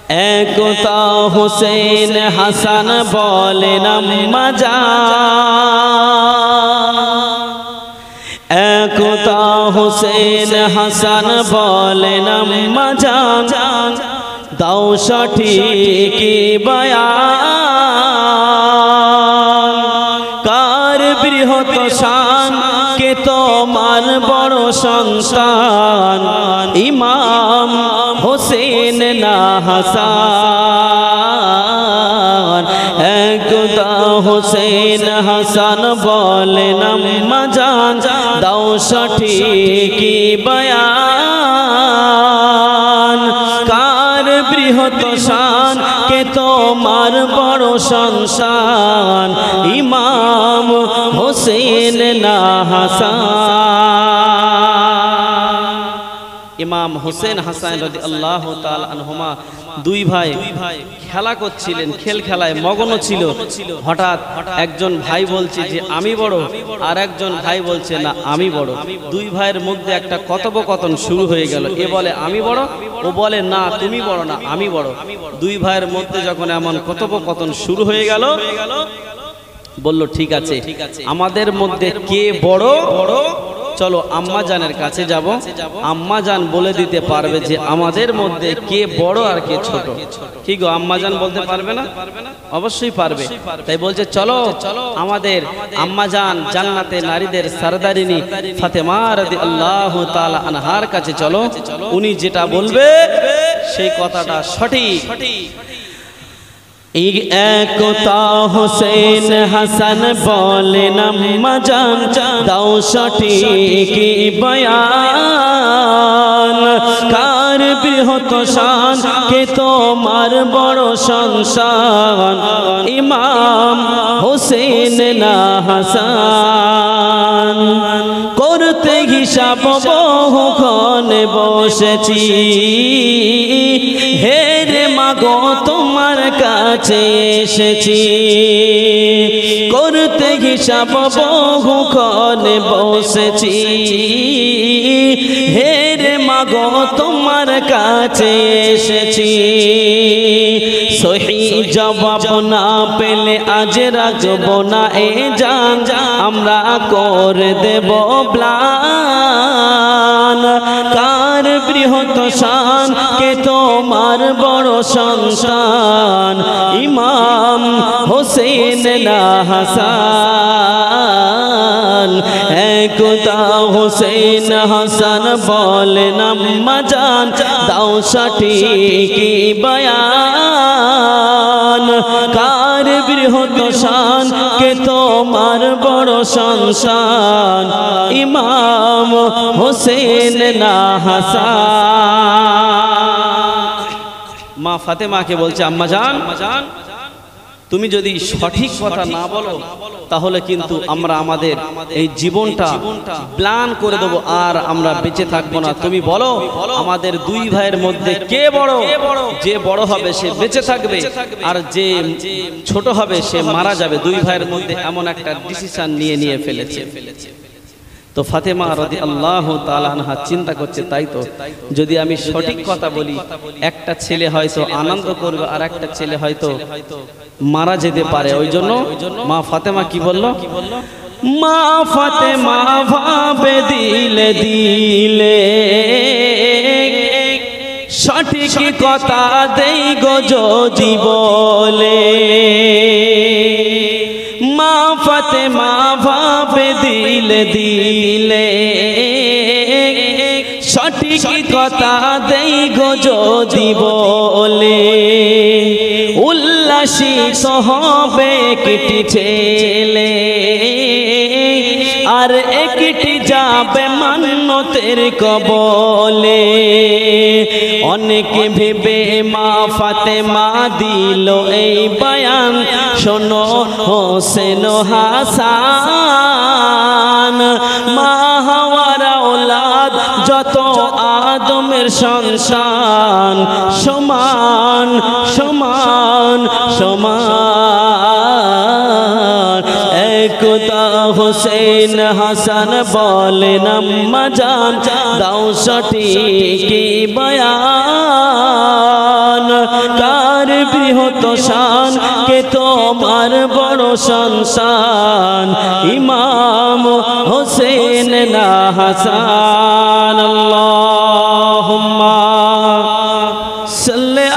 একতা হোসেন হাসান বলেন আম্মা জান, একতা হোসেন হাসান বলেন আম্মা জান, দাও সঠিক বয়ান। কার বৃহৎ শান কে তোমার বড় সন্তান, ইমাম হোসেন না হাসান। একতা হোসেন হাসান বলেন আম্মা জান, দাও সঠিক বয়ান। কার বৃহৎ শান কে তোমার বড় সন্তান, ইমাম হোসেন না হাসান। ইমাম হোসেন হাসান রাদিয়াল্লাহু তাআলা আনহুমা দুই ভাই খেলা করছিলেন, খেলায় মগ্ন ছিল। হঠাৎ একজন ভাই বলছে যে আমি বড়, আর একজন ভাই বলছে না আমি বড়। দুই ভাইয়ের মধ্যে একটা কথোপকথন শুরু হয়ে গেল। এ বলে আমি বড়, ও বলে না তুমি বড় না আমি বড়। দুই ভাইয়ের মধ্যে যখন এমন কথোপকথন শুরু হয়ে গেল, বলল ঠিক আছে আমাদের মধ্যে কে বড়, চলো আম্মা জানের কাছে যাব, আম্মা জান বলে দিতে পারবে যে আমাদের মধ্যে কে বড় আর কে ছোট। কি গো আম্মা জান বলতে পারবে না? অবশ্যই পারবে। তাই বলছে চলো আমাদের আম্মা জান জান্নাতে নারীদের সরদারিনী ফাতেমা রাদিয়াল্লাহু তাআলা আনহার কাছে চলো, উনি যেটা বলবে সেই কথাটা সঠিক। একতা হোসেন হাসান বলেন আম্মা জান, দাও সঠিক বয়ান। কার বৃহৎ শান কে তোমার বড় সন্তান, ইমাম হোসেন না হাসান। করতে হিসাব বহুক্ষণ বসেছি, হে রে মাগো তোমার কাছে এসেছি। করতে হিসাব বহুক্ষণ বসেছি, হে রে মাগো তোমার কাছে এসেছি। সহি জবাব না পেলে আজ রাখব না এ জান, আমরা করে দেব প্লান। কার বৃহৎ শান কে তোমার বড় সন্তান, ইমাম হোসেন না হাসান। একতা হোসেন হাসান বলেন আম্মা জান, দাও সঠিক বয়ান। কার বৃহৎ শান কে তোমার বড় সন্তান, ইমাম হোসেন না হাসান। মা ফাতেমাকে বলছে আম্মা জান, তুমি যদি সঠিক কথা না বলো তাহলে কিন্তু আমরা আমাদের এই জীবনটা প্ল্যান করে দেবো, আর আমরা বেঁচে থাকবো না। তুমি বলো আমাদের দুই ভাইয়ের মধ্যে কে বড়? যে বড় হবে সে বেঁচে থাকবে, আর যে ছোট হবে সে মারা যাবে। দুই ভাইয়ের মধ্যে এমন একটা ডিসিশন নিয়ে ফেলেছে। তো ফাতেমা রাদিয়াল্লাহু তাআলা আনহা চিন্তা করছে, তাই তো যদি আমি সঠিক কথা বলি একটা ছেলে হয়তো আনন্দ করবে, আর একটা ছেলে হয়তো মারা যেতে পারে। ওই জন্য মা ফাতেমা কি বলল? মা ফাতেমা ভাবে দিলে দিলে, সঠিক কথা দেই গো যদি বলে। মা ফাতেমা ভাবে দিলে দিলে, সঠিক কথা দেই গো যদি বলে। উল্লাসিত হবে একটি ছেলে, আর একটি যাবে মান্নতের কবলে। অনেক ভেবে মা ফাতেমা দিল এই বয়ান, শোনো হোসেন হাসান। মা হাওয়ার আওলাদ যত আদমের সন্তান, সমান সমান সমান। একতা হোসেন হাসান বলেন আম্মা জান, দাও সঠিক বয়ান। মতো শান, কে তোমার বড় সন্তান, ইমাম হোসেন না হাসান। আল্লাহুম্মা সাল্লি